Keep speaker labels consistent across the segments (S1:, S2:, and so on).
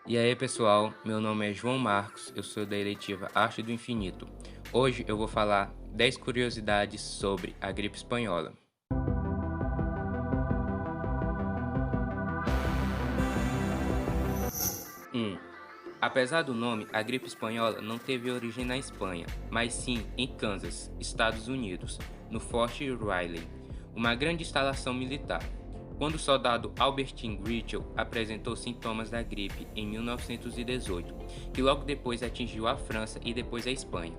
S1: E aí pessoal, meu nome é João Marcos, eu sou da eletiva Arte do Infinito. Hoje eu vou falar 10 curiosidades sobre a gripe espanhola. 1. Apesar do nome, a gripe espanhola não teve origem na Espanha, mas sim em Kansas, Estados Unidos, no Forte Riley, uma grande instalação militar. Quando o soldado Albertin Gritchell apresentou sintomas da gripe em 1918, que logo depois atingiu a França e depois a Espanha.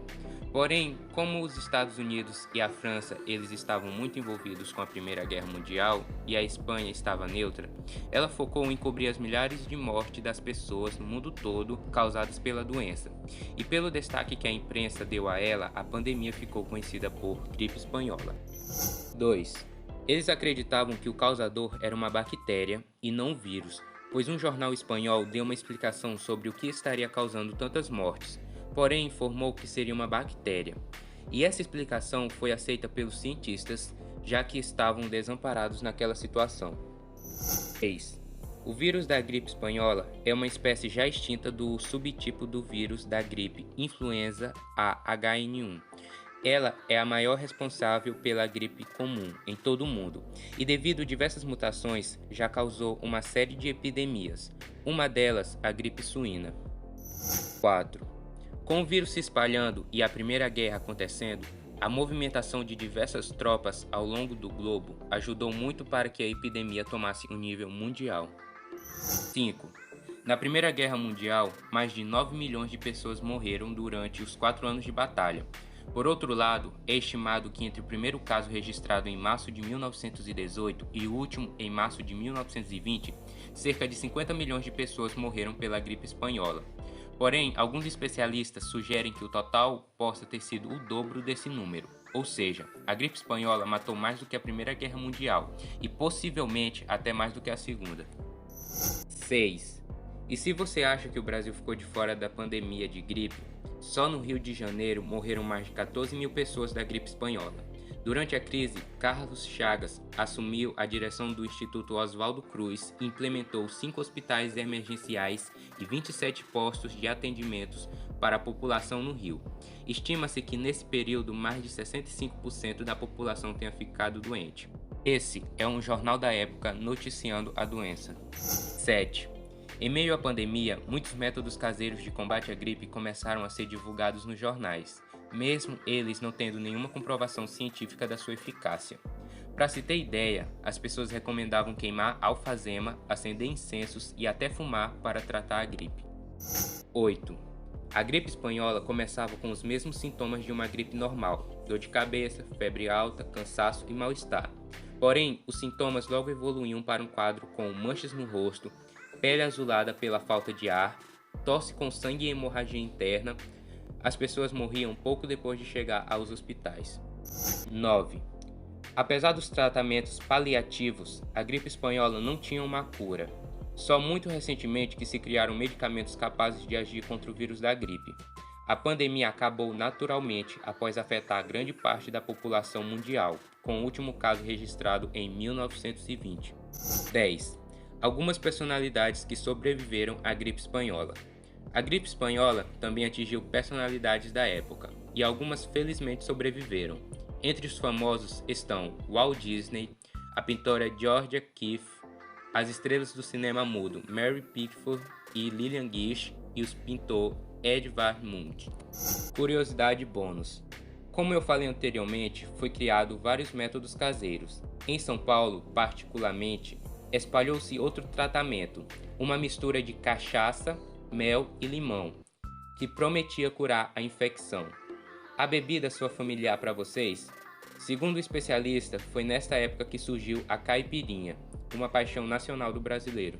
S1: Porém, como os Estados Unidos e a França eles estavam muito envolvidos com a Primeira Guerra Mundial e a Espanha estava neutra, ela focou em cobrir as milhares de mortes das pessoas no mundo todo causadas pela doença. E pelo destaque que a imprensa deu a ela, a pandemia ficou conhecida por gripe espanhola. 2. Eles acreditavam que o causador era uma bactéria e não um vírus, pois um jornal espanhol deu uma explicação sobre o que estaria causando tantas mortes, porém informou que seria uma bactéria. E essa explicação foi aceita pelos cientistas, já que estavam desamparados naquela situação. 3. O vírus da gripe espanhola é uma espécie já extinta do subtipo do vírus da gripe influenza AHN1. Ela é a maior responsável pela gripe comum em todo o mundo e, devido a diversas mutações, já causou uma série de epidemias, uma delas a gripe suína. 4. Com o vírus se espalhando e a Primeira Guerra acontecendo, a movimentação de diversas tropas ao longo do globo ajudou muito para que a epidemia tomasse um nível mundial. 5. Na Primeira Guerra Mundial, mais de 9 milhões de pessoas morreram durante os 4 anos de batalha. Por outro lado, é estimado que entre o primeiro caso registrado em março de 1918 e o último em março de 1920, cerca de 50 milhões de pessoas morreram pela gripe espanhola. Porém, alguns especialistas sugerem que o total possa ter sido o dobro desse número, ou seja, a gripe espanhola matou mais do que a Primeira Guerra Mundial e possivelmente até mais do que a Segunda. 6. E se você acha que o Brasil ficou de fora da pandemia de gripe, só no Rio de Janeiro morreram mais de 14 mil pessoas da gripe espanhola. Durante a crise, Carlos Chagas assumiu a direção do Instituto Oswaldo Cruz e implementou 5 hospitais emergenciais e 27 postos de atendimentos para a população no Rio. Estima-se que nesse período mais de 65% da população tenha ficado doente. Esse é um jornal da época noticiando a doença. 7. Em meio à pandemia, muitos métodos caseiros de combate à gripe começaram a ser divulgados nos jornais, mesmo eles não tendo nenhuma comprovação científica da sua eficácia. Para se ter ideia, as pessoas recomendavam queimar alfazema, acender incensos e até fumar para tratar a gripe. 8. A gripe espanhola começava com os mesmos sintomas de uma gripe normal: dor de cabeça, febre alta, cansaço e mal-estar. Porém, os sintomas logo evoluíam para um quadro com manchas no rosto, pele azulada pela falta de ar, tosse com sangue e hemorragia interna. As pessoas morriam pouco depois de chegar aos hospitais. 9. Apesar dos tratamentos paliativos, a gripe espanhola não tinha uma cura. Só muito recentemente que se criaram medicamentos capazes de agir contra o vírus da gripe. A pandemia acabou naturalmente após afetar grande parte da população mundial, com o último caso registrado em 1920. 10. Algumas personalidades que sobreviveram à gripe espanhola. A gripe espanhola também atingiu personalidades da época, e algumas felizmente sobreviveram. Entre os famosos estão Walt Disney, a pintora Georgia Keith, as estrelas do cinema mudo Mary Pickford e Lillian Gish e o pintor Edvard Munch. Curiosidade bônus. Como eu falei anteriormente, foi criado vários métodos caseiros. Em São Paulo, particularmente, espalhou-se outro tratamento, uma mistura de cachaça, mel e limão, que prometia curar a infecção. A bebida soa familiar para vocês? Segundo o especialista, foi nesta época que surgiu a caipirinha, uma paixão nacional do brasileiro.